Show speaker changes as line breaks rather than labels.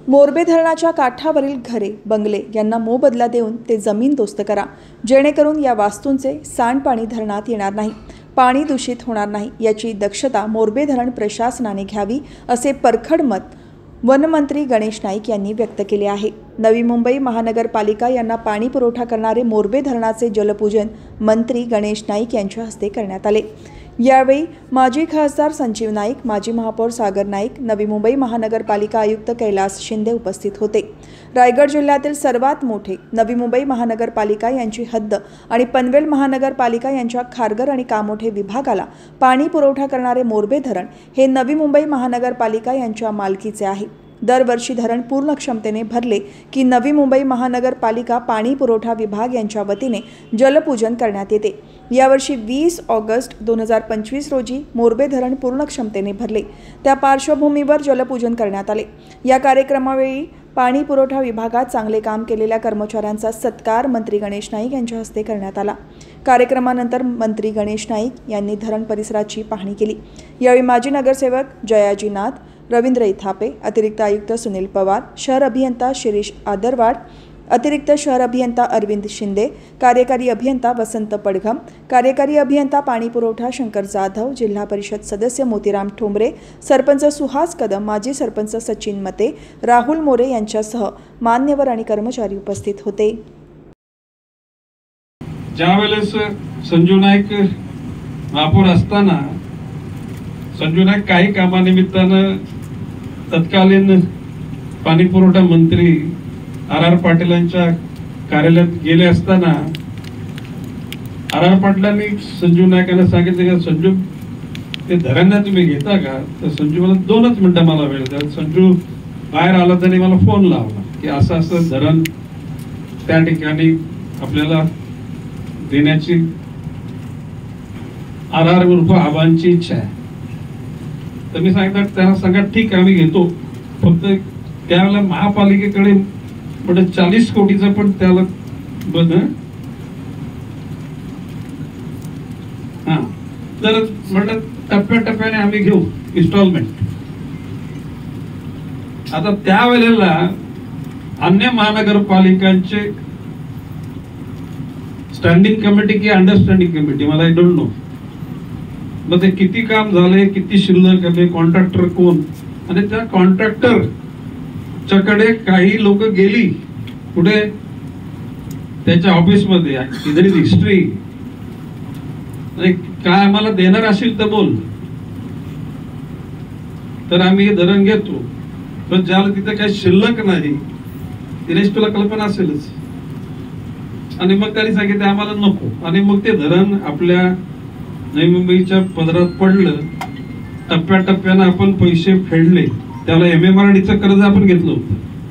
मोरबे धरणाच्या काठावरील घरे, बंगले यांना मोबदला देऊन ते जमीनदोस्त करा, जेणेकरून या वास्तूंचे सांडपाणी धरणात येणार नाही, पाणी दूषित होणार नाही याची दक्षता मोरबे धरण प्रशासनाने घ्यावी, असे परखड मत वनमंत्री गणेश नाईक यांनी व्यक्त केले आहे। नवी मुंबई महानगरपालिका यांना पाणी पुरवठा करणारे मोरबे धरणाचे जलपूजन मंत्री गणेश नाईक यांच्या हस्ते करण्यात आले। यावेळी माजी खासदार संजीव नाईक, माजी महापौर सागर नाईक, नवी मुंबई महानगरपालिका आयुक्त कैलास शिंदे उपस्थित होते। रायगड जिल्ह्यातील सर्वात मोठे नवी मुंबई महानगरपालिका यांची हद्द आणि पनवेल महानगरपालिका यांच्या खारघर आणि कामोठे विभागाला पाणी पुरवठा करणारे मोरबे धरण हे नवी मुंबई महानगरपालिका यांच्या मालकीचे आहे। दरवर्षी धरण पूर्ण क्षमतेने भरले की नवी मुंबई महानगरपालिका पाणी पुरवठा विभाग यांच्या वतीने जलपूजन करण्यात येते। यावर्षी 20 ऑगस्ट 2025 रोजी मोरबे धरण पूर्ण क्षमतेने भरले, त्या पार्श्वभूमीवर जलपूजन करण्यात आले। या कार्यक्रमावेळी पाणी पुरवठा विभागात चांगले काम केलेल्या कर्मचाऱ्यांचा सत्कार मंत्री गणेश नाईक यांच्या हस्ते करण्यात आला। कार्यक्रमानंतर मंत्री गणेश नाईक यांनी धरण परिसराची पाहणी केली। यावेळी माजी नगरसेवक जयाजी नाथ, रवींद्र इथापे, अतिरिक्त आयुक्त सुनील पवार, शहर अभियंता शिरीष आदरवाड, अतिरिक्त शहर अभियंता अरविंद शिंदे, कार्यकारी अभियंता वसंत पडघम, कार्यकारी अभियंता पाणी पुरवठा शंकर जाधव, जिल्हा परिषद सदस्य मोतीराम ठोंबरे, सरपंच सुहास कदम, माजी सरपंच सचिन मते, राहुल मोरे यांच्यासह मान्यवर आणि कर्मचारी उपस्थित होते।
ज्यावेळेस संजीव नाईक महापौर असताना संजीव नाईक काही कामानिमित्तानं तत्कालीन पाणी पुरवठा मंत्री आर पाटीलांच्या कार्यालयात गेले असताना आर पाटलांनी संजीव नाईकांना सांगितले की संजू ते धरण तुम्ही घेता का? तर संजू मला 2च मिनिटं मला वेळ द्या। संजू बाहेर आला त्यांनी मला फोन लावला की असं असं धरण त्या ठिकाणी आपल्याला देण्याची आर उर्फ आबांची इच्छा आहे। तर मी सांगितलं त्यांना सांगा ठीक आहे आम्ही घेतो, फक्त त्यावेळेला महापालिकेकडे म्हणजे 40 कोटीचं पण त्याला बघ तर म्हटलं टप्प्याटप्प्याने आम्ही घेऊ इन्स्टॉलमेंट। आता त्यावेळेला अन्य महानगरपालिकांचे स्टँडिंग कमिटी की अंडरस्टँडिंग कमिटी मला आय डोंट नो, मग ते किती काम झाले, किती शिल्लक आहे, कॉन्ट्रॅक्टर कोण, आणि त्या कॉन्ट्रॅक्टर च्याकडे काही लोक गेली कुठे त्याच्या ऑफिस मध्ये, इधर हिस्ट्री काय आम्हाला देणार असेल तर बोल, तर आम्ही धरण घेतो। पण ज्याला तिथे काही शिल्लक नाही, दिनेश तुला कल्पना असेलच, आणि मग त्यांनी सांगितलं आम्हाला नको, आणि मग ते धरण आपल्या नवी मुंबईच्या पदरात पडलं। टप्प्याटप्प्यानं आपण पैसे फेडले, त्याला MMRDचं कर्ज आपण घेतलं होतं।